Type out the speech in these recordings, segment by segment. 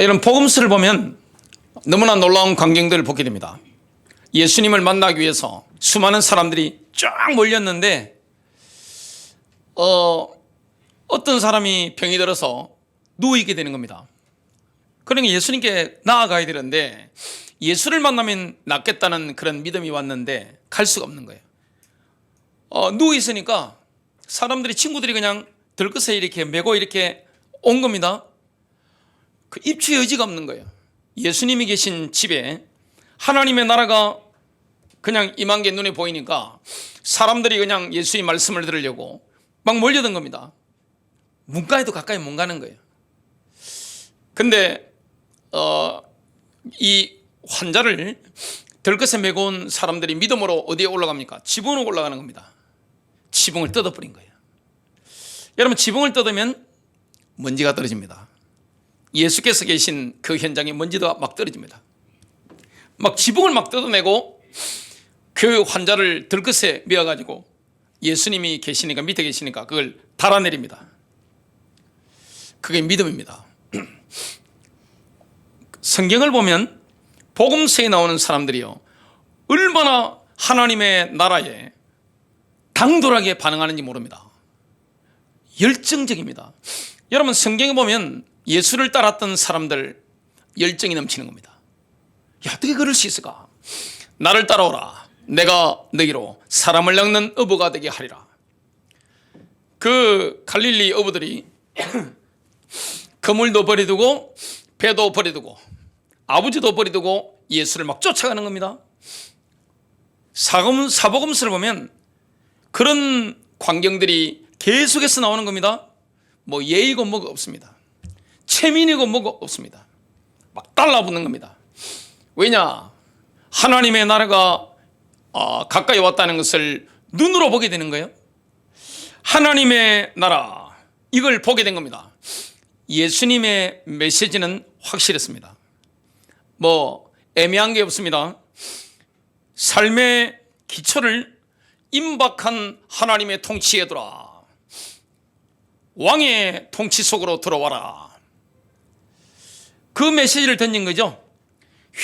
이런 복음서를 보면 너무나 놀라운 광경들을 보게 됩니다. 예수님을 만나기 위해서 수많은 사람들이 쫙 몰렸는데 어떤 사람이 병이 들어서 누워있게 되는 겁니다. 그러니까 예수님께 나아가야 되는데 예수를 만나면 낫겠다는 그런 믿음이 왔는데 갈 수가 없는 거예요. 누워있으니까 사람들이, 친구들이 그냥 들것에 이렇게 메고 이렇게 온 겁니다. 그 입추의 의지가 없는 거예요. 예수님이 계신 집에 하나님의 나라가 그냥 임한 게 눈에 보이니까 사람들이 그냥 예수의 말씀을 들으려고 막 몰려든 겁니다. 문가에도 가까이 못 가는 거예요. 근데 이 환자를 들것에 메고 온 사람들이 믿음으로 어디에 올라갑니까? 지붕으로 올라가는 겁니다. 지붕을 뜯어버린 거예요. 여러분, 지붕을 뜯으면 먼지가 떨어집니다. 예수께서 계신 그 현장에 먼지가 막 떨어집니다. 막 지붕을 막 뜯어내고 그 환자를 들것에 메어가지고 예수님이 계시니까, 밑에 계시니까 그걸 달아내립니다. 그게 믿음입니다. 성경을 보면 복음서에 나오는 사람들이요, 얼마나 하나님의 나라에 당돌하게 반응하는지 모릅니다. 열정적입니다. 여러분, 성경에 보면 예수를 따랐던 사람들 열정이 넘치는 겁니다. 야, 어떻게 그럴 수 있을까? 나를 따라오라. 내가 너희로 사람을 낚는 어부가 되게 하리라. 그 갈릴리 어부들이 그물도 버려두고 배도 버려두고 아버지도 버려두고 예수를 막 쫓아가는 겁니다. 사복음서를 보면 그런 광경들이 계속해서 나오는 겁니다. 뭐 예의고 뭐가 없습니다. 체민이고 뭐가 없습니다. 막 달라붙는 겁니다. 왜냐? 하나님의 나라가 가까이 왔다는 것을 눈으로 보게 되는 거예요. 하나님의 나라, 이걸 보게 된 겁니다. 예수님의 메시지는 확실했습니다. 뭐 애매한 게 없습니다. 삶의 기초를 임박한 하나님의 통치에 들어와, 왕의 통치 속으로 들어와라. 그 메시지를 던진 거죠.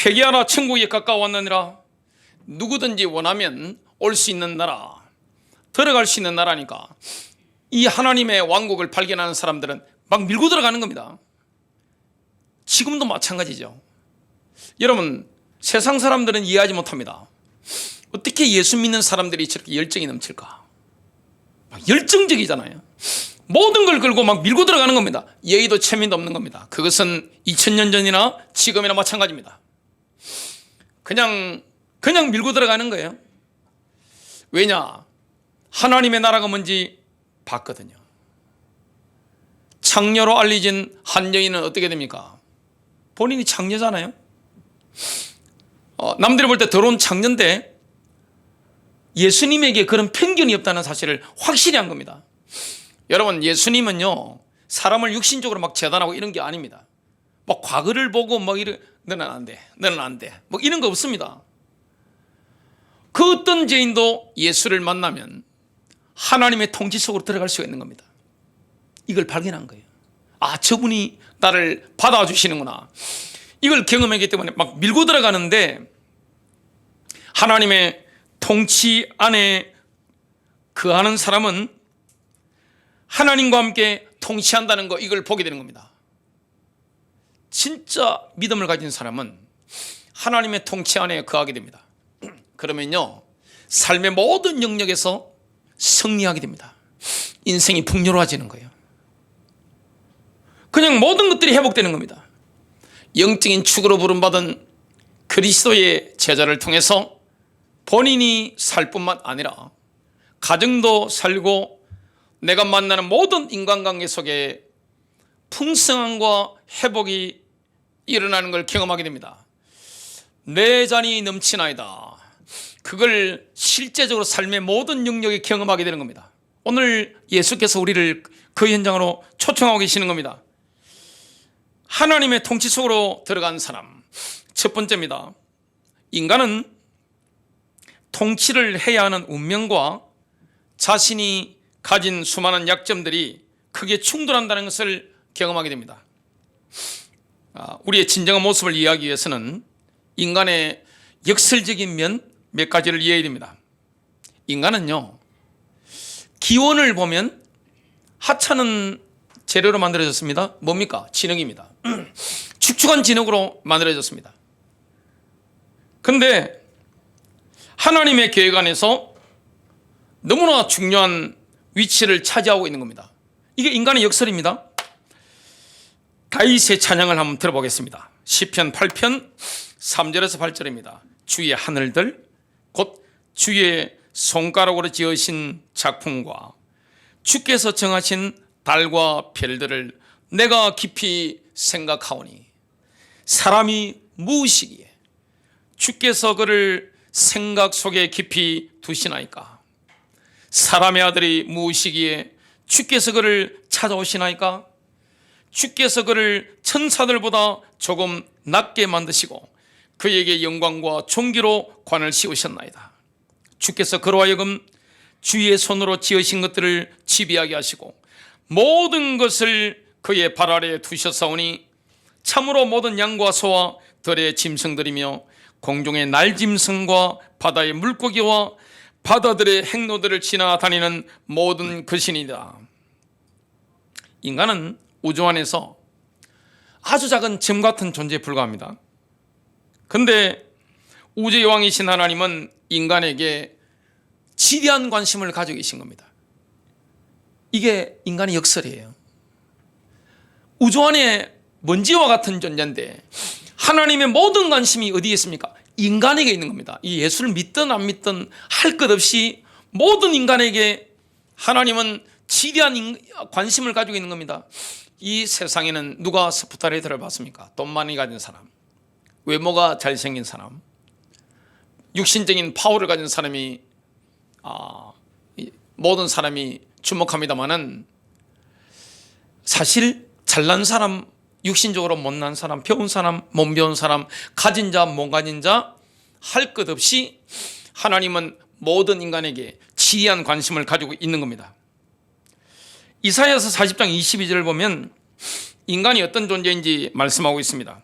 회개하라, 천국이 가까워왔느니라. 누구든지 원하면 올 수 있는 나라, 들어갈 수 있는 나라니까 이 하나님의 왕국을 발견하는 사람들은 막 밀고 들어가는 겁니다. 지금도 마찬가지죠. 여러분, 세상 사람들은 이해하지 못합니다. 어떻게 예수 믿는 사람들이 저렇게 열정이 넘칠까? 막 열정적이잖아요. 모든 걸 걸고 막 밀고 들어가는 겁니다. 예의도 체민도 없는 겁니다. 그것은 2000년 전이나 지금이나 마찬가지입니다. 그냥 밀고 들어가는 거예요. 왜냐? 하나님의 나라가 뭔지 봤거든요. 창녀로 알려진 한 여인은 어떻게 됩니까? 본인이 창녀잖아요. 남들이 볼 때 더러운 창녀인데 예수님에게 그런 편견이 없다는 사실을 확실히 한 겁니다. 여러분, 예수님은요, 사람을 육신적으로 막 재단하고 이런 게 아닙니다. 막 과거를 보고 막 너는 안 돼, 너는 안 돼, 뭐 이런 거 없습니다. 그 어떤 죄인도 예수를 만나면 하나님의 통치 속으로 들어갈 수가 있는 겁니다. 이걸 발견한 거예요. 아, 저분이 나를 받아주시는구나. 이걸 경험했기 때문에 막 밀고 들어가는데 하나님의 통치 안에 거하는 사람은 하나님과 함께 통치한다는 거, 이걸 보게 되는 겁니다. 진짜 믿음을 가진 사람은 하나님의 통치 안에 거하게 됩니다. 그러면요, 삶의 모든 영역에서 승리하게 됩니다. 인생이 풍요로워지는 거예요. 그냥 모든 것들이 회복되는 겁니다. 영적인 축으로 부름받은 그리스도의 제자를 통해서 본인이 살 뿐만 아니라 가정도 살고 내가 만나는 모든 인간관계 속에 풍성함과 회복이 일어나는 걸 경험하게 됩니다. 내 잔이 넘치나이다. 그걸 실제적으로 삶의 모든 영역에 경험하게 되는 겁니다. 오늘 예수께서 우리를 그 현장으로 초청하고 계시는 겁니다. 하나님의 통치 속으로 들어간 사람, 첫 번째입니다. 인간은 통치를 해야 하는 운명과 자신이 가진 수많은 약점들이 크게 충돌한다는 것을 경험하게 됩니다. 우리의 진정한 모습을 이해하기 위해서는 인간의 역설적인 면 몇 가지를 이해해야 됩니다. 인간은요, 기원을 보면 하찮은 재료로 만들어졌습니다. 뭡니까? 진흙입니다. 축축한 진흙으로 만들어졌습니다. 그런데 하나님의 계획 안에서 너무나 중요한 위치를 차지하고 있는 겁니다. 이게 인간의 역설입니다. 다윗의 찬양을 한번 들어보겠습니다. 시편 8편 3절에서 8절입니다. 주의 하늘들 곧 주의 손가락으로 지으신 작품과 주께서 정하신 달과 별들을 내가 깊이 생각하오니 사람이 무엇이기에 주께서 그를 생각 속에 깊이 두시나이까? 사람의 아들이 무엇이기에 주께서 그를 찾아오시나이까? 주께서 그를 천사들보다 조금 낮게 만드시고 그에게 영광과 존귀로 관을 씌우셨나이다. 주께서 그로 하여금 주의 손으로 지으신 것들을 지배하게 하시고 모든 것을 그의 발 아래에 두셨사오니 참으로 모든 양과 소와 들의 짐승들이며 공중의 날짐승과 바다의 물고기와 바다들의 행로들을 지나다니는 모든 것이니이다. 인간은 우주 안에서 아주 작은 점 같은 존재에 불과합니다. 그런데 우주의 왕이신 하나님은 인간에게 지대한 관심을 가지고 계신 겁니다. 이게 인간의 역설이에요. 우주 안에 먼지와 같은 존재인데 하나님의 모든 관심이 어디에 있습니까? 인간에게 있는 겁니다. 이 예수를 믿든 안 믿든 할 것 없이 모든 인간에게 하나님은 지대한 관심을 가지고 있는 겁니다. 이 세상에는 누가 스포트라이트를 들어봤습니까? 돈 많이 가진 사람, 외모가 잘생긴 사람, 육신적인 파워를 가진 사람이 모든 사람이 주목합니다마는 사실 잘난 사람, 육신적으로 못난 사람, 배운 사람, 못 배운 사람, 가진 자, 못 가진 자 할 것 없이 하나님은 모든 인간에게 지대한 관심을 가지고 있는 겁니다. 이사야서 40장 22절을 보면 인간이 어떤 존재인지 말씀하고 있습니다.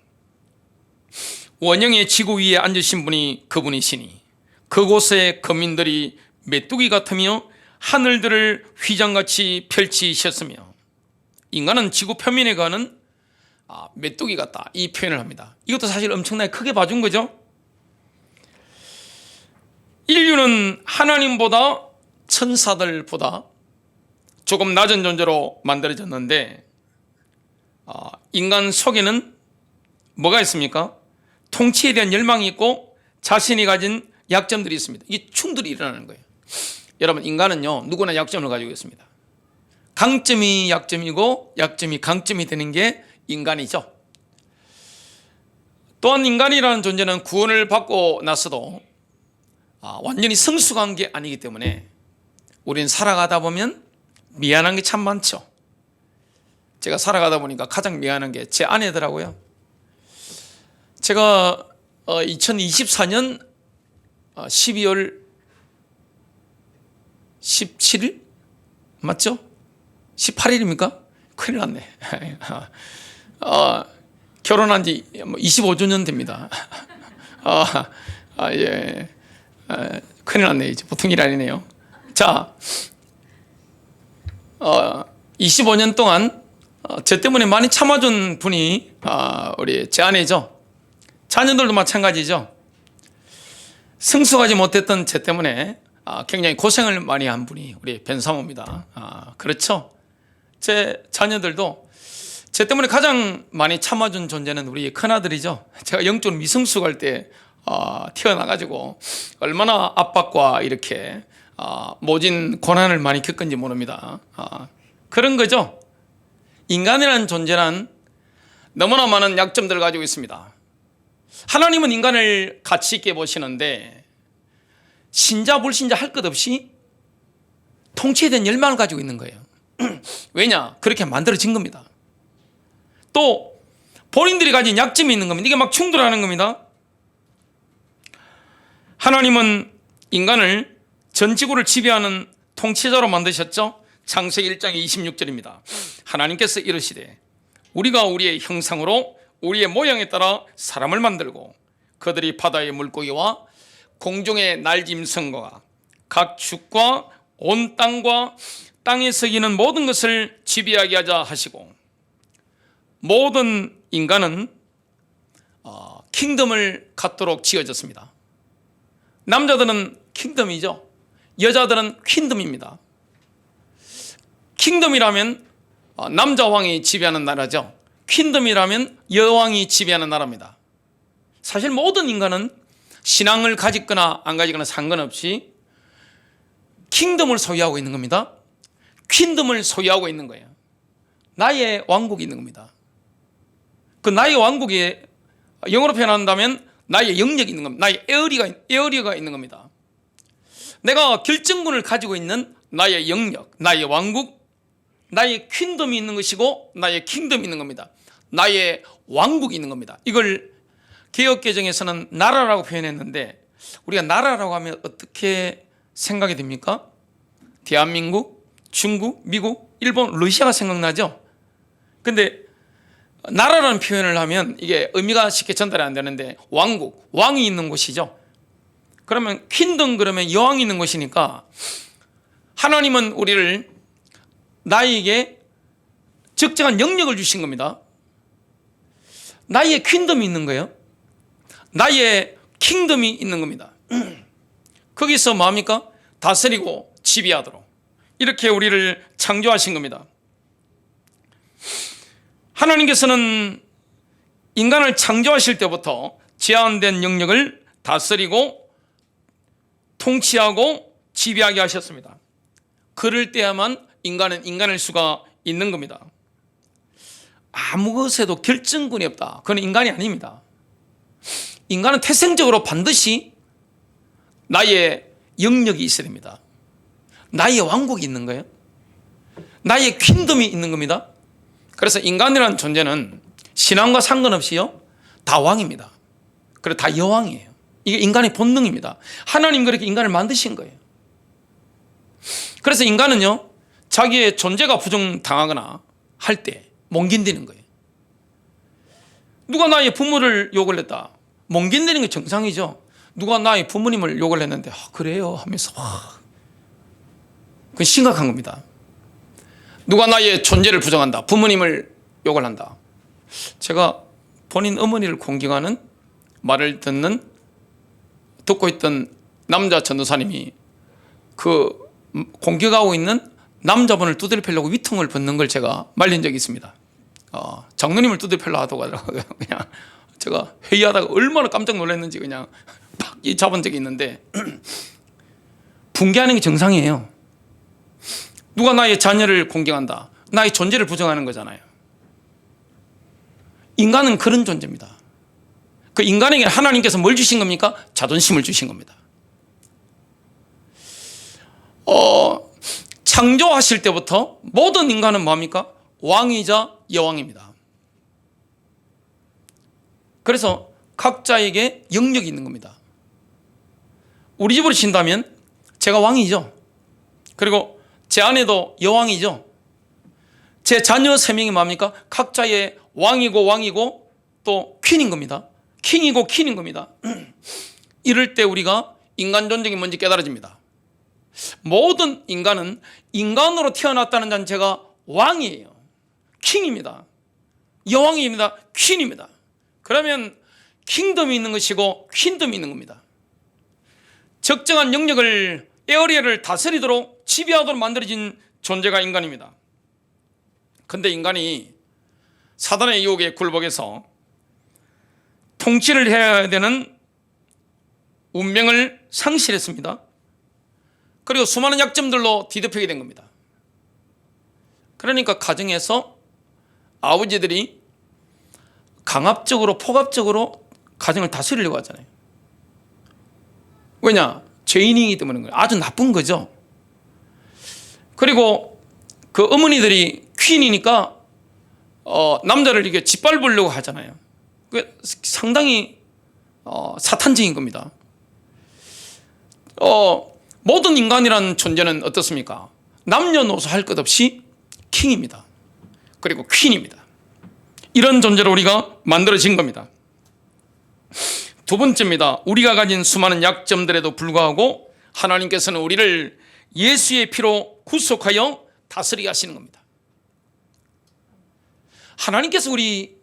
원형의 지구 위에 앉으신 분이 그분이시니 그곳에 거민들이 메뚜기 같으며 하늘들을 휘장같이 펼치셨으며, 인간은 지구 표면에 가는 메뚜기 같다, 이 표현을 합니다. 이것도 사실 엄청나게 크게 봐준 거죠. 인류는 하나님보다 천사들보다 조금 낮은 존재로 만들어졌는데 인간 속에는 뭐가 있습니까? 통치에 대한 열망이 있고 자신이 가진 약점들이 있습니다. 이게 충돌이 일어나는 거예요. 여러분, 인간은요 누구나 약점을 가지고 있습니다. 강점이 약점이고 약점이 강점이 되는 게 인간이죠. 또한 인간이라는 존재는 구원을 받고 나서도 완전히 성숙한 게 아니기 때문에 우리는 살아가다 보면 미안한 게 참 많죠. 제가 살아가다 보니까 가장 미안한 게 제 아내더라고요. 제가 2024년 12월 17일? 맞죠? 18일입니까? 큰일 났네. 결혼한 지 25주년 됩니다. 예. 큰일 났네. 이제 보통 일 아니네요. 자, 25년 동안 저 때문에 많이 참아준 분이 우리 제 아내죠. 자녀들도 마찬가지죠. 성숙하지 못했던 제 때문에 굉장히 고생을 많이 한 분이 우리 변사모입니다. 그렇죠. 제 자녀들도 제 때문에 가장 많이 참아준 존재는 우리 큰아들이죠. 제가 영적으로 미성숙할 때 태어나가지고 얼마나 압박과 이렇게 모진 고난을 많이 겪은지 모릅니다. 그런 거죠. 인간이라는 존재는 너무나 많은 약점들을 가지고 있습니다. 하나님은 인간을 가치 있게 보시는데 신자 불신자 할 것 없이 통치에 대한 열망을 가지고 있는 거예요. 왜냐? 그렇게 만들어진 겁니다. 또 본인들이 가진 약점이 있는 겁니다. 이게 막 충돌하는 겁니다. 하나님은 인간을 전 지구를 지배하는 통치자로 만드셨죠. 창세기 1장 26절입니다. 하나님께서 이르시되 우리가 우리의 형상으로 우리의 모양에 따라 사람을 만들고 그들이 바다의 물고기와 공중의 날짐승과 각 축과 온 땅과 땅에서 기는 모든 것을 지배하게 하자 하시고, 모든 인간은 킹덤을 갖도록 지어졌습니다. 남자들은 킹덤이죠. 여자들은 퀸덤입니다. 킹덤이라면 남자 왕이 지배하는 나라죠. 퀸덤이라면 여왕이 지배하는 나라입니다. 사실 모든 인간은 신앙을 가지거나 안 가지거나 상관없이 킹덤을 소유하고 있는 겁니다. 퀸덤을 소유하고 있는 거예요. 나의 왕국이 있는 겁니다. 그 나의 왕국에 영어로 표현한다면 나의 영역이 있는 겁니다. 나의 에어리어가 있는 겁니다. 내가 결정권을 가지고 있는 나의 영역, 나의 왕국, 나의 퀸덤이 있는 것이고 나의 킹덤이 있는 겁니다. 나의 왕국이 있는 겁니다. 이걸 개혁개정에서는 나라라고 표현했는데, 우리가 나라라고 하면 어떻게 생각이 됩니까? 대한민국, 중국, 미국, 일본, 러시아가 생각나죠? 근데 나라라는 표현을 하면 이게 의미가 쉽게 전달이 안 되는데, 왕국, 왕이 있는 곳이죠. 그러면 퀸덤, 그러면 여왕이 있는 곳이니까 하나님은 우리를, 나에게 적정한 영역을 주신 겁니다. 나의 퀸덤이 있는 거예요. 나의 킹덤이 있는 겁니다. 거기서 뭐합니까? 다스리고 지배하도록 이렇게 우리를 창조하신 겁니다. 하나님께서는 인간을 창조하실 때부터 제한된 영역을 다스리고 통치하고 지배하게 하셨습니다. 그럴 때야만 인간은 인간일 수가 있는 겁니다. 아무 것에도 결정권이 없다, 그건 인간이 아닙니다. 인간은 태생적으로 반드시 나의 영역이 있어야 됩니다. 나의 왕국이 있는 거예요. 나의 퀸덤이 있는 겁니다. 그래서 인간이라는 존재는 신앙과 상관없이요, 다 왕입니다. 그리고 다 여왕이에요. 이게 인간의 본능입니다. 하나님 그렇게 인간을 만드신 거예요. 그래서 인간은요, 자기의 존재가 부정당하거나 할 때 멍긴대는 거예요. 누가 나의 부모를 욕을 했다, 멍긴대는 게 정상이죠. 누가 나의 부모님을 욕을 했는데 그래요 하면서 그건 심각한 겁니다. 누가 나의 존재를 부정한다, 부모님을 욕을 한다. 제가 본인 어머니를 공경하는 말을 듣고 있던 남자 전도사님이 그 공격하고 있는 남자분을 두드려 패려고 위통을 벗는 걸 제가 말린 적이 있습니다. 장로님을 두드려 패려 하다고 하더라고요. 그냥 제가 회의하다가 얼마나 깜짝 놀랐는지 그냥 팍 잡은 적이 있는데, 붕괴하는 게 정상이에요. 누가 나의 자녀를 공경한다, 나의 존재를 부정하는 거잖아요. 인간은 그런 존재입니다. 그 인간에게 하나님께서 뭘 주신 겁니까? 자존심을 주신 겁니다. 창조하실 때부터 모든 인간은 뭐합니까? 왕이자 여왕입니다. 그래서 각자에게 영역이 있는 겁니다. 우리 집으로 친다면 제가 왕이죠. 그리고 제 아내도 여왕이죠. 제 자녀 3명이 뭡니까? 각자의 왕이고 또 퀸인 겁니다. 킹이고 퀸인 겁니다. 이럴 때 우리가 인간 존재가 뭔지 깨달아집니다. 모든 인간은 인간으로 태어났다는 자체가 왕이에요. 킹입니다. 여왕입니다. 퀸입니다. 그러면 킹덤이 있는 것이고 퀸덤이 있는 겁니다. 적정한 영역을, 에어리어를 다스리도록 지배하도록 만들어진 존재가 인간입니다. 그런데 인간이 사단의 유혹에 굴복해서 통치를 해야 되는 운명을 상실했습니다. 그리고 수많은 약점들로 뒤덮이게 된 겁니다. 그러니까 가정에서 아버지들이 강압적으로, 폭압적으로 가정을 다스리려고 하잖아요. 왜냐? 죄인이기 때문인 거예요. 아주 나쁜 거죠. 그리고 그 어머니들이 퀸이니까 남자를 이게 짓밟으려고 하잖아요. 그 상당히 사탄적인 겁니다. 모든 인간이라는 존재는 어떻습니까? 남녀노소 할 것 없이 킹입니다. 그리고 퀸입니다. 이런 존재로 우리가 만들어진 겁니다. 두 번째입니다. 우리가 가진 수많은 약점들에도 불구하고 하나님께서는 우리를 예수의 피로 구속하여 다스리게 하시는 겁니다. 하나님께서 우리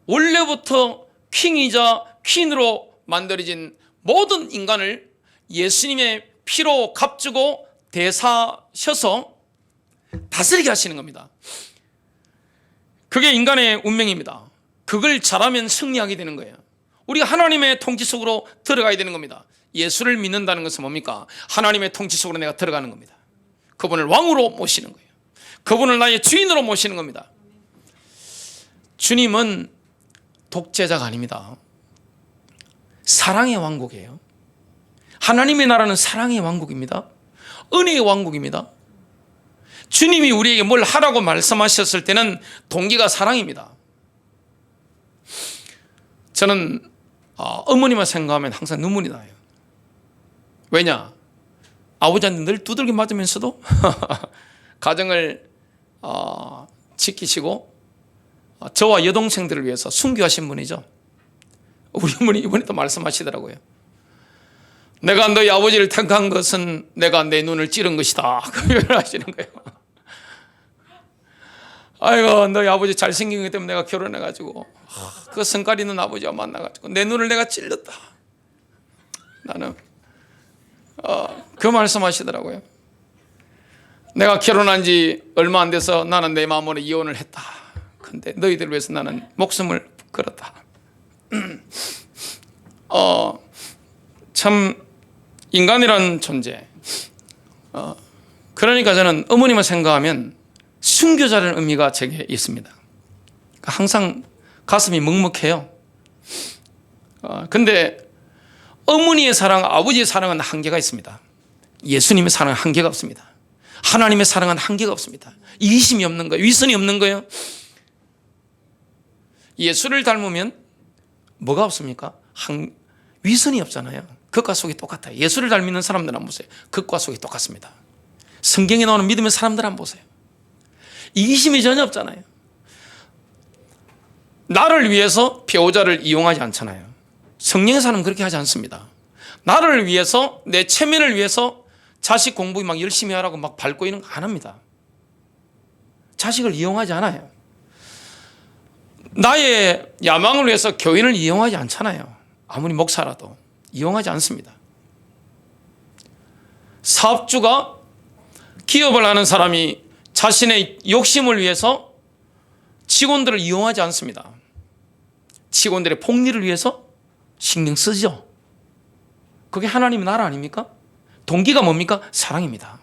원래부터 킹이자 퀸으로 만들어진 모든 인간을 예수님의 피로 값주고 대사셔서 다스리게 하시는 겁니다. 그게 인간의 운명입니다. 그걸 잘하면 승리하게 되는 거예요. 우리가 하나님의 통치 속으로 들어가야 되는 겁니다. 예수를 믿는다는 것은 뭡니까? 하나님의 통치 속으로 내가 들어가는 겁니다. 그분을 왕으로 모시는 거예요. 그분을 나의 주인으로 모시는 겁니다. 주님은 독재자가 아닙니다. 사랑의 왕국이에요. 하나님의 나라는 사랑의 왕국입니다. 은혜의 왕국입니다. 주님이 우리에게 뭘 하라고 말씀하셨을 때는 동기가 사랑입니다. 저는 어머니만 생각하면 항상 눈물이 나요. 왜냐? 아버지한테 늘 두들겨 맞으면서도 가정을 지키시고 저와 여동생들을 위해서 순교하신 분이죠. 우리 어머니 이번에도 말씀하시더라고요. 내가 너희 아버지를 택한 것은 내가 내 눈을 찌른 것이다. 그 표현을 하시는 거예요. 아이고, 너희 아버지 잘생긴 것 때문에 내가 결혼해가지고 그 성깔 있는 아버지와 만나가지고 내 눈을 내가 찔렀다. 나는 그 말씀하시더라고요. 내가 결혼한 지 얼마 안 돼서 나는 내 마음으로 이혼을 했다. 근데 너희들 위해서 나는 목숨을 걸었다. 참 인간이란 존재. 그러니까 저는 어머님을 생각하면 순교자라는 의미가 제게 있습니다. 항상 가슴이 먹먹해요. 근데 어머니의 사랑, 아버지의 사랑은 한계가 있습니다. 예수님의 사랑은 한계가 없습니다. 하나님의 사랑은 한계가 없습니다. 이기심이 없는 거예요. 위선이 없는 거예요. 예수를 닮으면 뭐가 없습니까? 위선이 없잖아요. 극과 속이 똑같아요. 예수를 닮는 사람들 한번 보세요. 극과 속이 똑같습니다. 성경에 나오는 믿음의 사람들 한번 보세요. 이기심이 전혀 없잖아요. 나를 위해서 배우자를 이용하지 않잖아요. 성령의 사람은 그렇게 하지 않습니다. 나를 위해서, 내 체면을 위해서 자식 공부 막 열심히 하라고 막 밟고 있는 거 안 합니다. 자식을 이용하지 않아요. 나의 야망을 위해서 교인을 이용하지 않잖아요. 아무리 목사라도 이용하지 않습니다. 사업주가, 기업을 하는 사람이 자신의 욕심을 위해서 직원들을 이용하지 않습니다. 직원들의 복리를 위해서 신경 쓰죠. 그게 하나님의 나라 아닙니까? 동기가 뭡니까? 사랑입니다.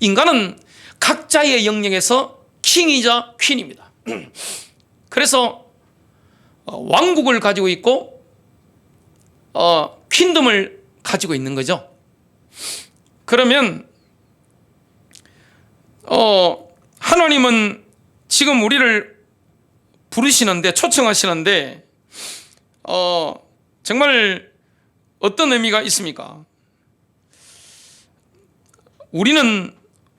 인간은 각자의 영역에서 킹이자 퀸입니다. 그래서 왕국을 가지고 있고 퀸덤을 가지고 있는 거죠. 그러면 하나님은 지금 우리를 부르시는데, 초청하시는데 정말 어떤 의미가 있습니까? 우리는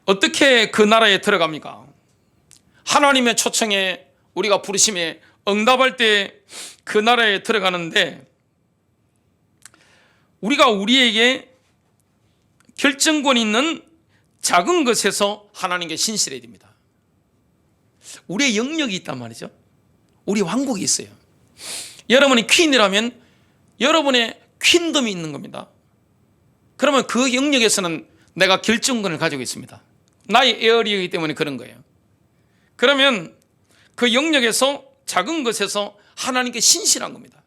어떻게 그 나라에 들어갑니까? 하나님의 초청에, 우리가 부르심에 응답할 때 그 나라에 들어가는데, 우리가 우리에게 결정권 있는 작은 것에서 하나님께 신실해야 됩니다. 우리의 영역이 있단 말이죠. 우리 왕국이 있어요. 여러분이 퀸이라면 여러분의 퀸덤이 있는 겁니다. 그러면 그 영역에서는 내가 결정권을 가지고 있습니다. 나의 에어리어이기 때문에 그런 거예요. 그러면 그 영역에서, 작은 것에서 하나님께 신실한 겁니다.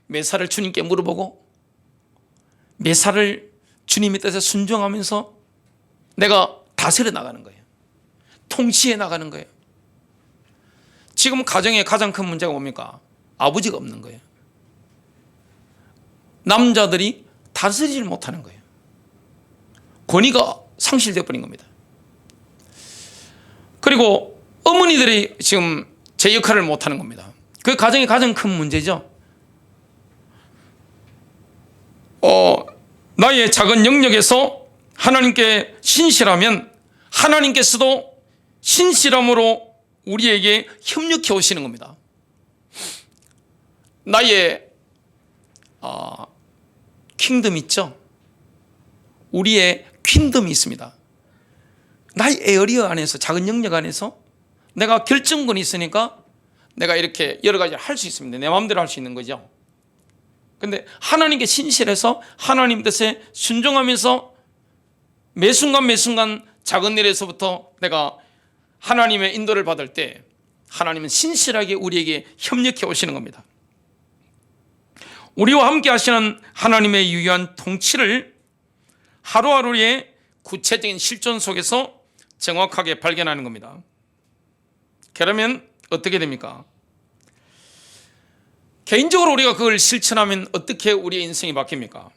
매사를 주님께 물어보고 매사를 주님의 뜻에 순종하면서 내가 다스려 나가는 거예요. 통치해 나가는 거예요. 지금 가정의 가장 큰 문제가 뭡니까? 아버지가 없는 거예요. 남자들이 다스리질 못하는 거예요. 권위가 상실되어 버린 겁니다. 그리고 어머니들이 지금 제 역할을 못하는 겁니다. 그 가정의 가장 큰 문제죠. 나의 작은 영역에서 하나님께 신실하면 하나님께서도 신실함으로 우리에게 협력해 오시는 겁니다. 나의 킹덤 있죠? 우리의 퀸덤이 있습니다. 나의 에어리어 안에서, 작은 영역 안에서 내가 결정권이 있으니까 내가 이렇게 여러 가지를 할 수 있습니다. 내 마음대로 할 수 있는 거죠. 근데 하나님께 신실해서 하나님 뜻에 순종하면서 매 순간 작은 일에서부터 내가 하나님의 인도를 받을 때 하나님은 신실하게 우리에게 협력해 오시는 겁니다. 우리와 함께 하시는 하나님의 유효한 통치를 하루하루의 구체적인 실존 속에서 정확하게 발견하는 겁니다. 그러면 어떻게 됩니까? 개인적으로 우리가 그걸 실천하면 어떻게 우리의 인생이 바뀝니까?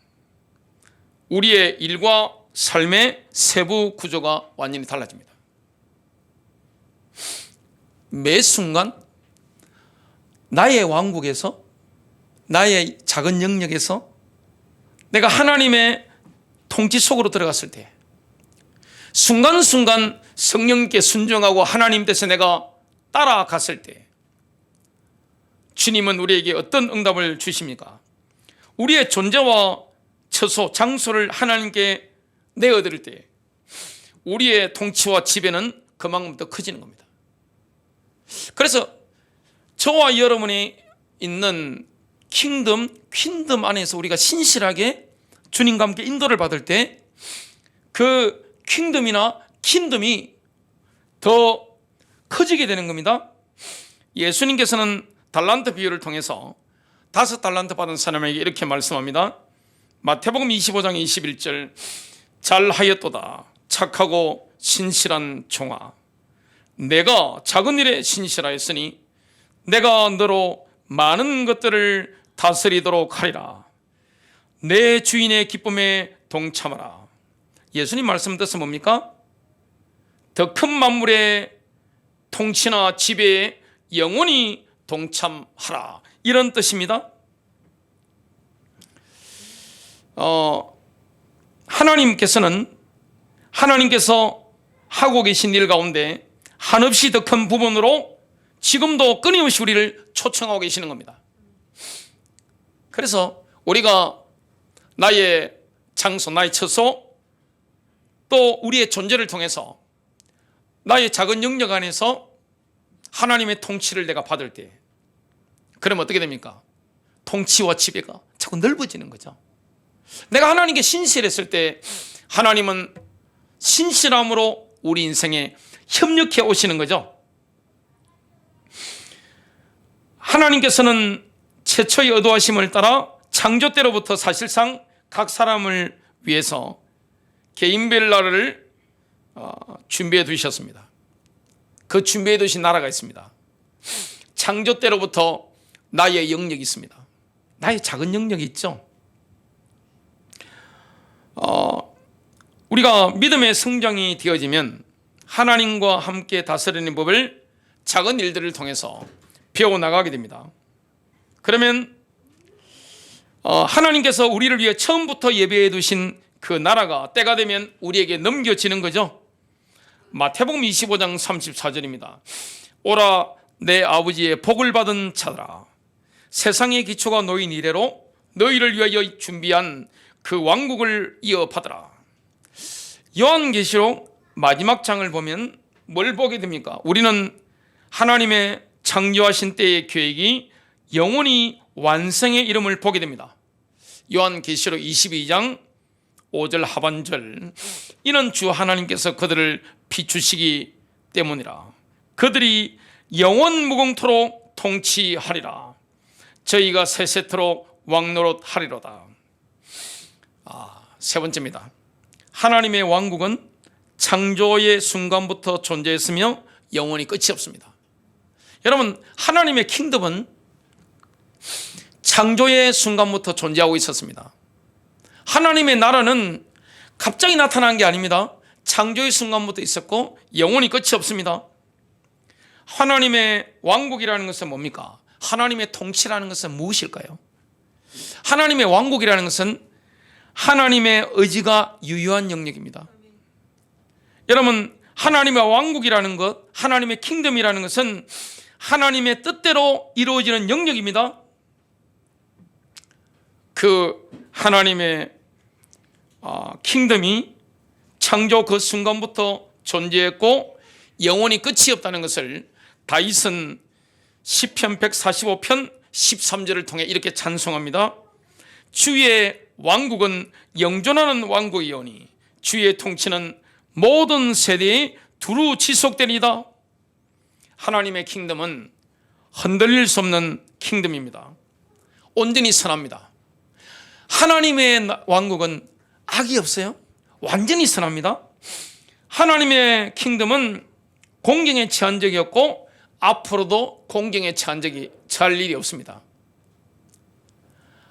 우리의 일과 삶의 세부 구조가 완전히 달라집니다. 매 순간 나의 왕국에서, 나의 작은 영역에서 내가 하나님의 통치 속으로 들어갔을 때 순간순간 성령께 순종하고 하나님 뜻에 내가 따라갔을 때 주님은 우리에게 어떤 응답을 주십니까? 우리의 존재와 처소, 장소를 하나님께 내어드릴 때 우리의 통치와 지배는 그만큼 더 커지는 겁니다. 그래서 저와 여러분이 있는 퀸덤 안에서 우리가 신실하게 주님과 함께 인도를 받을 때 그 킹덤이 더 커지게 되는 겁니다. 예수님께서는 달란트 비유를 통해서 5달란트 받은 사람에게 이렇게 말씀합니다. 마태복음 25장 21절, 잘하였도다 착하고 신실한 종아, 내가 작은 일에 신실하였으니 내가 너로 많은 것들을 다스리도록 하리라. 내 주인의 기쁨에 동참하라. 예수님 말씀 뜻은 뭡니까? 더 큰 만물의 통치나 지배에 영원히 동참하라, 이런 뜻입니다. 하나님께서 하고 계신 일 가운데 한없이 더 큰 부분으로 지금도 끊임없이 우리를 초청하고 계시는 겁니다. 그래서 우리가 나의 장소, 나의 처소, 또 우리의 존재를 통해서 나의 작은 영역 안에서 하나님의 통치를 내가 받을 때, 그러면 어떻게 됩니까? 통치와 지배가 자꾸 넓어지는 거죠. 내가 하나님께 신실했을 때 하나님은 신실함으로 우리 인생에 협력해 오시는 거죠. 하나님께서는 최초의 의도하심을 따라 창조 때로부터 사실상 각 사람을 위해서 개인별 나라를 준비해 두셨습니다. 그 준비해 두신 나라가 있습니다. 창조 때로부터 나의 영역이 있습니다. 나의 작은 영역이 있죠. 우리가 믿음의 성장이 되어지면 하나님과 함께 다스리는 법을 작은 일들을 통해서 배워나가게 됩니다. 그러면 하나님께서 우리를 위해 처음부터 예배해 두신 그 나라가 때가 되면 우리에게 넘겨지는 거죠. 마태복음 25장 34절입니다. 오라 내 아버지의 복을 받은 자들아, 세상의 기초가 놓인 이래로 너희를 위하여 준비한 그 왕국을 이어받으라. 요한계시록 마지막 장을 보면 뭘 보게 됩니까? 우리는 하나님의 창조하신 때의 계획이 영원히 완성의 이름을 보게 됩니다. 요한계시록 22장 5절 하반절, 이는 주 하나님께서 그들을 비추시기 때문이라. 그들이 영원 무궁토록 통치하리라. 저희가 세세토록 왕노릇 하리로다. 세 번째입니다. 하나님의 왕국은 창조의 순간부터 존재했으며 영원히 끝이 없습니다. 여러분, 하나님의 킹덤은 창조의 순간부터 존재하고 있었습니다. 하나님의 나라는 갑자기 나타난 게 아닙니다. 창조의 순간부터 있었고 영원히 끝이 없습니다. 하나님의 왕국이라는 것은 뭡니까? 하나님의 통치라는 것은 무엇일까요? 하나님의 왕국이라는 것은 하나님의 의지가 유효한 영역입니다. 여러분, 하나님의 왕국이라는 것, 하나님의 킹덤이라는 것은 하나님의 뜻대로 이루어지는 영역입니다. 그 하나님의 킹덤이 창조 그 순간부터 존재했고 영원히 끝이 없다는 것을 다윗은 시편 145편 13절을 통해 이렇게 찬송합니다. 주의 왕국은 영존하는 왕국이오니 주의 통치는 모든 세대에 두루 지속되리다. 하나님의 킹덤은 흔들릴 수 없는 킹덤입니다. 온전히 선합니다. 하나님의 왕국은 악이 없어요. 완전히 선합니다. 하나님의 킹덤은 공경에 처한 적이 없고 앞으로도 공경에 처할 일이 없습니다.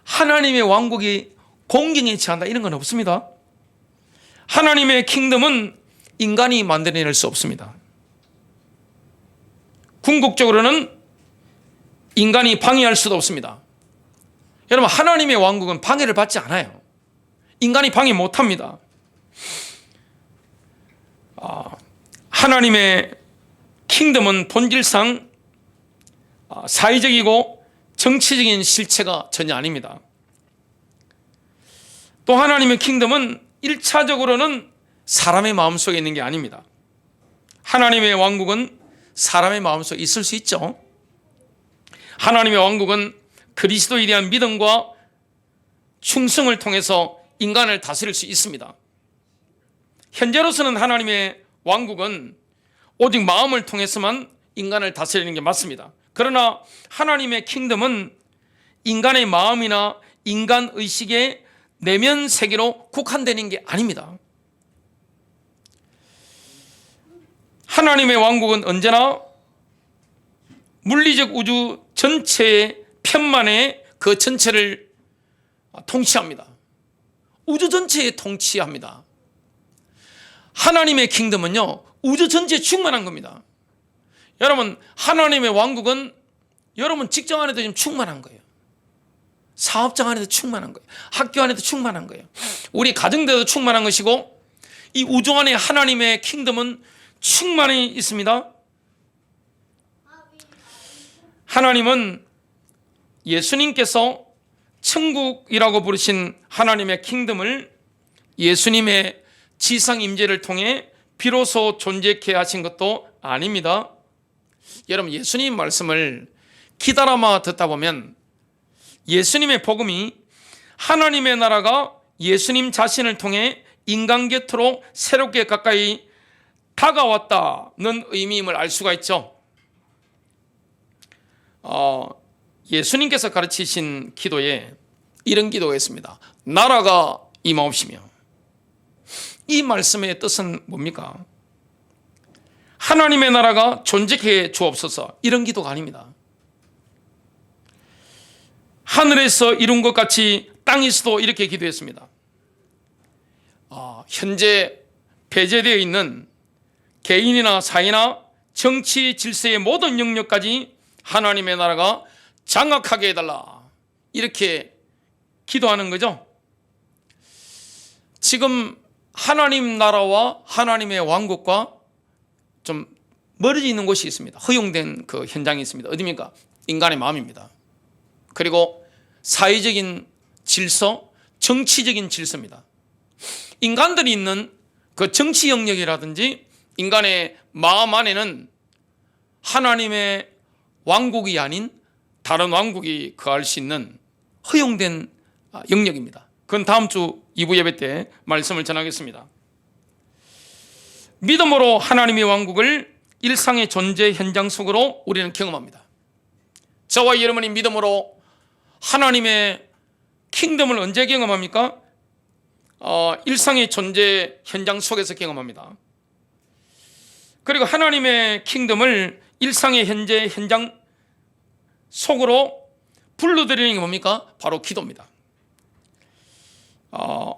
하나님의 왕국이 공경에 처한다 이런 건 없습니다. 하나님의 킹덤은 인간이 만들어낼 수 없습니다. 궁극적으로는 인간이 방해할 수도 없습니다. 여러분, 하나님의 왕국은 방해를 받지 않아요. 인간이 방해 못합니다. 하나님의 킹덤은 본질상 사회적이고 정치적인 실체가 전혀 아닙니다. 또 하나님의 킹덤은 1차적으로는 사람의 마음속에 있는 게 아닙니다. 하나님의 왕국은 사람의 마음속에 있을 수 있죠. 하나님의 왕국은 그리스도에 대한 믿음과 충성을 통해서 인간을 다스릴 수 있습니다. 현재로서는 하나님의 왕국은 오직 마음을 통해서만 인간을 다스리는 게 맞습니다. 그러나 하나님의 킹덤은 인간의 마음이나 인간 의식의 내면 세계로 국한되는 게 아닙니다. 하나님의 왕국은 언제나 물리적 우주 전체의 편만에 그 전체를 통치합니다. 우주 전체에 통치합니다. 하나님의 킹덤은요, 우주 전체에 충만한 겁니다. 여러분, 하나님의 왕국은 여러분 직장 안에도 지금 충만한 거예요. 사업장 안에도 충만한 거예요. 학교 안에도 충만한 거예요. 우리 가정대도 충만한 것이고, 이 우주 안에 하나님의 킹덤은 충만히 있습니다. 하나님은 예수님께서 천국이라고 부르신 하나님의 킹덤을 예수님의 지상 임재를 통해 비로소 존재케 하신 것도 아닙니다. 여러분, 예수님 말씀을 기다람아 듣다 보면 예수님의 복음이 하나님의 나라가 예수님 자신을 통해 인간 곁으로 새롭게 가까이 다가왔다는 의미임을 알 수가 있죠. 예수님께서 가르치신 기도에 이런 기도가 있습니다. 나라가 임하옵시며. 이 말씀의 뜻은 뭡니까? 하나님의 나라가 존재케 주옵소서, 이런 기도가 아닙니다. 하늘에서 이룬 것 같이 땅에서도 이렇게 기도했습니다. 현재 배제되어 있는 개인이나 사회나 정치 질서의 모든 영역까지 하나님의 나라가 장악하게 해달라, 이렇게 기도하는 거죠. 지금 하나님 나라와 하나님의 왕국과 좀 멀어져 있는 곳이 있습니다. 허용된 그 현장이 있습니다. 어디입니까? 인간의 마음입니다. 그리고 사회적인 질서, 정치적인 질서입니다. 인간들이 있는 그 정치 영역이라든지 인간의 마음 안에는 하나님의 왕국이 아닌 다른 왕국이 거할 수 있는 허용된 영역입니다. 그건 다음 주 2부 예배 때 말씀을 전하겠습니다. 믿음으로 하나님의 왕국을 일상의 존재 현장 속으로 우리는 경험합니다. 저와 여러분이 믿음으로 하나님의 킹덤을 언제 경험합니까? 일상의 존재 현장 속에서 경험합니다. 그리고 하나님의 킹덤을 일상의 현재 현장 속으로 불러들이는 게 뭡니까? 바로 기도입니다.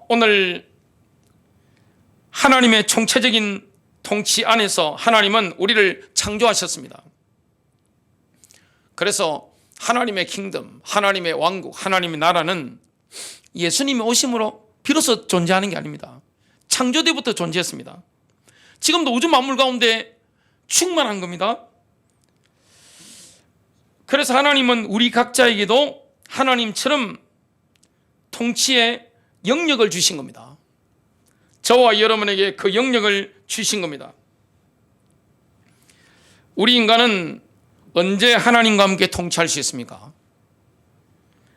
오늘 하나님의 총체적인 통치 안에서 하나님은 우리를 창조하셨습니다. 그래서 하나님의 킹덤, 하나님의 왕국, 하나님의 나라는 예수님의 오심으로 비로소 존재하는 게 아닙니다. 창조 때부터 존재했습니다. 지금도 우주 만물 가운데 충만한 겁니다. 그래서 하나님은 우리 각자에게도 하나님처럼 통치의 영역을 주신 겁니다. 저와 여러분에게 그 영역을 주신 겁니다. 우리 인간은 언제 하나님과 함께 통치할 수 있습니까?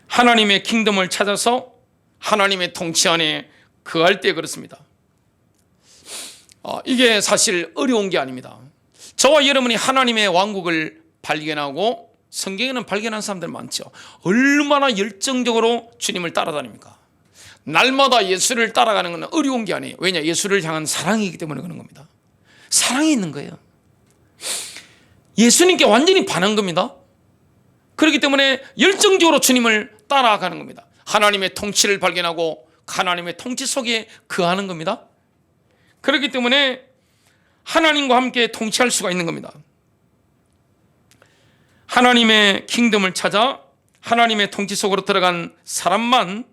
하나님의 킹덤을 찾아서 하나님의 통치 안에 거할 때 그렇습니다. 이게 사실 어려운 게 아닙니다. 저와 여러분이 하나님의 왕국을 발견하고, 성경에는 발견한 사람들 많죠. 얼마나 열정적으로 주님을 따라다닙니까? 날마다 예수를 따라가는 건 어려운 게 아니에요. 왜냐? 예수를 향한 사랑이기 때문에 그런 겁니다. 사랑이 있는 거예요. 예수님께 완전히 반한 겁니다. 그렇기 때문에 열정적으로 주님을 따라가는 겁니다. 하나님의 통치를 발견하고 하나님의 통치 속에 거하는 겁니다. 그렇기 때문에 하나님과 함께 통치할 수가 있는 겁니다. 하나님의 킹덤을 찾아 하나님의 통치 속으로 들어간 사람만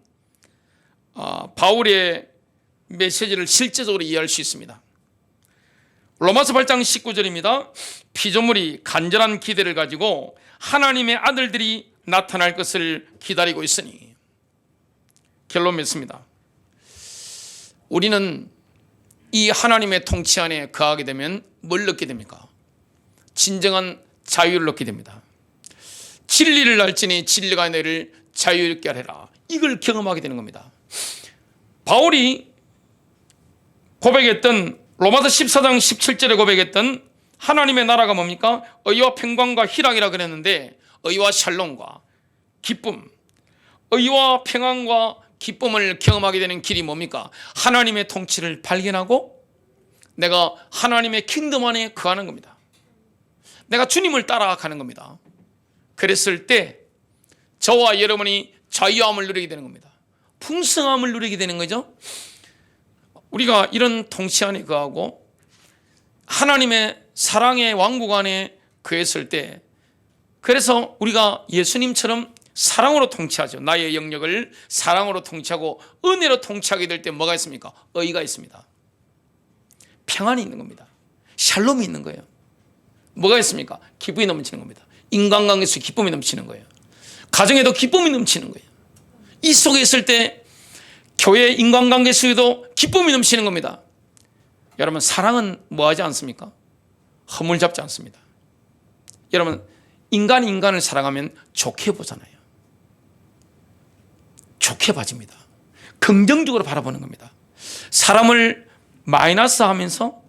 바울의 메시지를 실제적으로 이해할 수 있습니다. 로마서 8장 19절입니다. 피조물이 간절한 기대를 가지고 하나님의 아들들이 나타날 것을 기다리고 있으니. 결론 맺습니다. 우리는 이 하나님의 통치 안에 거하게 되면 뭘 얻게 됩니까? 진정한 자유를 얻게 됩니다. 진리를 알지니 진리가 너를 자유롭게 하리라. 이걸 경험하게 되는 겁니다. 바울이 고백했던 로마서 14장 17절에 고백했던 하나님의 나라가 뭡니까? 의와 평강과 희락이라 그랬는데, 의와 샬롬과 기쁨, 의와 평안과 기쁨을 경험하게 되는 길이 뭡니까? 하나님의 통치를 발견하고 내가 하나님의 킹덤 안에 거하는 겁니다. 내가 주님을 따라가는 겁니다. 그랬을 때 저와 여러분이 자유함을 누리게 되는 겁니다. 풍성함을 누리게 되는 거죠. 우리가 이런 통치 안에 거하고 하나님의 사랑의 왕국 안에 거했을 때, 그래서 우리가 예수님처럼 사랑으로 통치하죠. 나의 영역을 사랑으로 통치하고 은혜로 통치하게 될 때 뭐가 있습니까? 의가 있습니다. 평안이 있는 겁니다. 샬롬이 있는 거예요. 뭐가 있습니까? 기쁨이 넘치는 겁니다. 인간관계에서 기쁨이 넘치는 거예요. 가정에도 기쁨이 넘치는 거예요. 이 속에 있을 때 교회 인간관계 속에도 기쁨이 넘치는 겁니다. 여러분, 사랑은 뭐하지 않습니까? 허물 잡지 않습니다. 여러분, 인간이 인간을 사랑하면 좋게 보잖아요. 좋게 봐집니다. 긍정적으로 바라보는 겁니다. 사람을 마이너스 하면서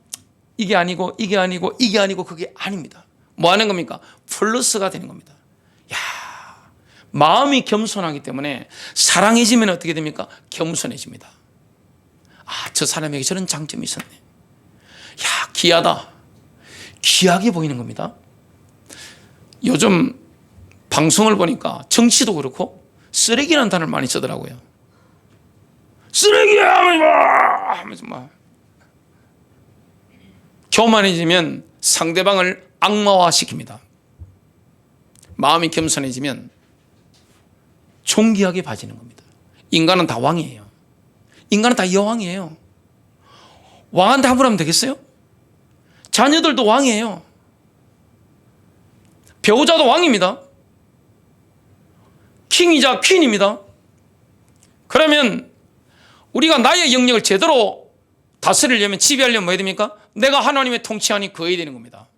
이게 아니고 이게 아니고 이게 아니고 그게 아닙니다. 뭐 하는 겁니까? 플러스가 되는 겁니다. 야, 마음이 겸손하기 때문에 사랑해지면 어떻게 됩니까? 겸손해집니다. 아, 저 사람에게 저런 장점이 있었네. 야, 귀하다. 귀하게 보이는 겁니다. 요즘 방송을 보니까 정치도 그렇고 쓰레기라는 단어를 많이 쓰더라고요. 쓰레기야! 하면서 막 교만해지면 상대방을 악마화시킵니다. 마음이 겸손해지면 존귀하게 봐지는 겁니다. 인간은 다 왕이에요. 인간은 다 여왕이에요. 왕한테 함부로 하면 되겠어요? 자녀들도 왕이에요. 배우자도 왕입니다. 킹이자 퀸입니다. 그러면 우리가 나의 영역을 제대로 다스리려면, 지배하려면 뭐 해야 됩니까? 내가 하나님의 통치 안에 거해야 되는 겁니다.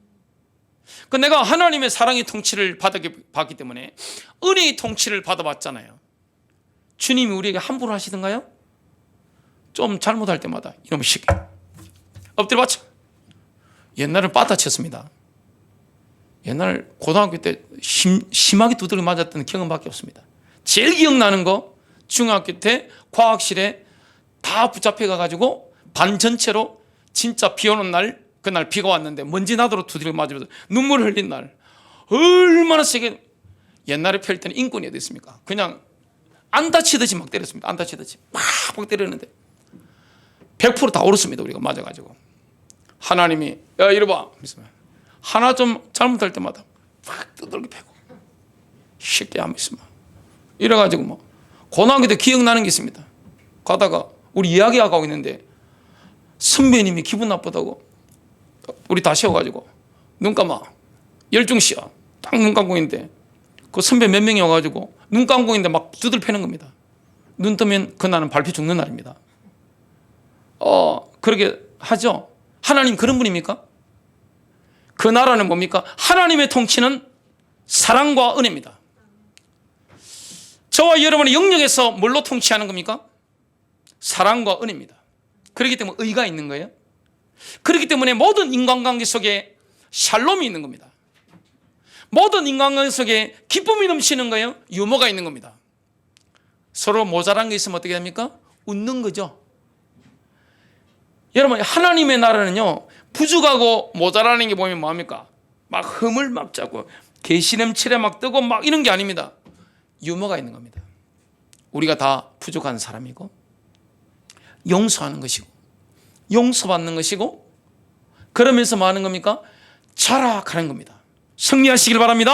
그 내가 하나님의 사랑의 통치를 받기 때문에 은혜의 통치를 받아봤잖아요. 주님이 우리에게 함부로 하시던가요? 좀 잘못할 때마다 이놈의 새끼 엎드려 받쳐. 옛날은 빠따쳤습니다. 옛날 고등학교 때 심하게 두드려 맞았던 경험밖에 없습니다. 제일 기억나는 거, 중학교 때 과학실에 다 붙잡혀 가가지고 반 전체로 진짜 비 오는 날, 그날 비가 왔는데 먼지 나도록 두드려 맞으면서 눈물 흘린 날, 얼마나 세게. 옛날에 펼 때는 인권이 어디 있습니까? 그냥 안 다치듯이 막 때렸습니다. 안 다치듯이 막 때렸는데 100% 다 울었습니다. 우리가 맞아가지고. 하나님이 야 이리 봐 하나 좀 잘못할 때마다 막 두들겨 패고 쉽게 안 믿으면 이래가지고 뭐 고등학교 때 기억나는 게 있습니다. 가다가 우리 이야기하고 있는데 선배님이 기분 나쁘다고 우리 다 세워가지고 눈 감아. 열중시야. 딱 눈 감고 있는데 그 선배 몇 명이 와가지고 눈 감고 있는데 막 두들 패는 겁니다. 눈 뜨면 그날은 밟혀 죽는 날입니다. 그렇게 하죠. 하나님 그런 분입니까? 그 나라는 뭡니까? 하나님의 통치는 사랑과 은혜입니다. 저와 여러분의 영역에서 뭘로 통치하는 겁니까? 사랑과 은혜입니다. 그렇기 때문에 의가 있는 거예요. 그렇기 때문에 모든 인간관계 속에 샬롬이 있는 겁니다. 모든 인간관계 속에 기쁨이 넘치는 거예요. 유머가 있는 겁니다. 서로 모자란 게 있으면 어떻게 됩니까? 웃는 거죠. 여러분, 하나님의 나라는요, 부족하고 모자라는 게 보면 뭐합니까? 막 흠을 막 짜고 개시름칠에 막 뜨고 막 이런 게 아닙니다. 유머가 있는 겁니다. 우리가 다 부족한 사람이고 용서하는 것이고 용서받는 것이고 그러면서 뭐 하는 겁니까? 자라가는 겁니다. 승리하시길 바랍니다.